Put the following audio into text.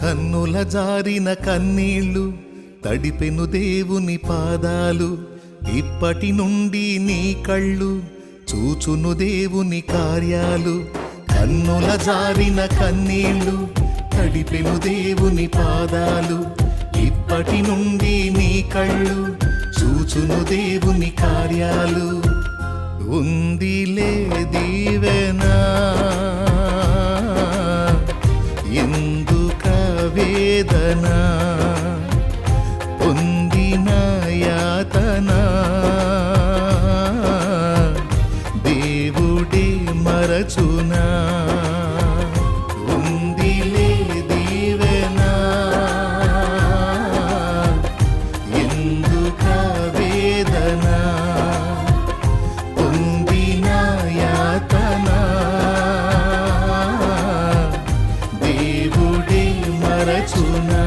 కన్నుల జారిన కన్నీళ్ళు తడిపెను దేవుని పాదాలు. ఇప్పటి నుండి నీ కళ్ళు చూచును దేవుని కార్యాలు. కన్నుల జారిన కన్నీళ్ళు తడిపెను దేవుని పాదాలు. ఇప్పటి నుండి నీ కళ్ళు చూచును దేవుని కార్యాలు. ఉందిలే దీవెనా ఎందుక వేదన, పొందిన యాతన దేవుడే మరచునా. ఉందిలే దీవెనా ఎందుక వేదన, పొందిన యాతన దేవుడే మరచునా.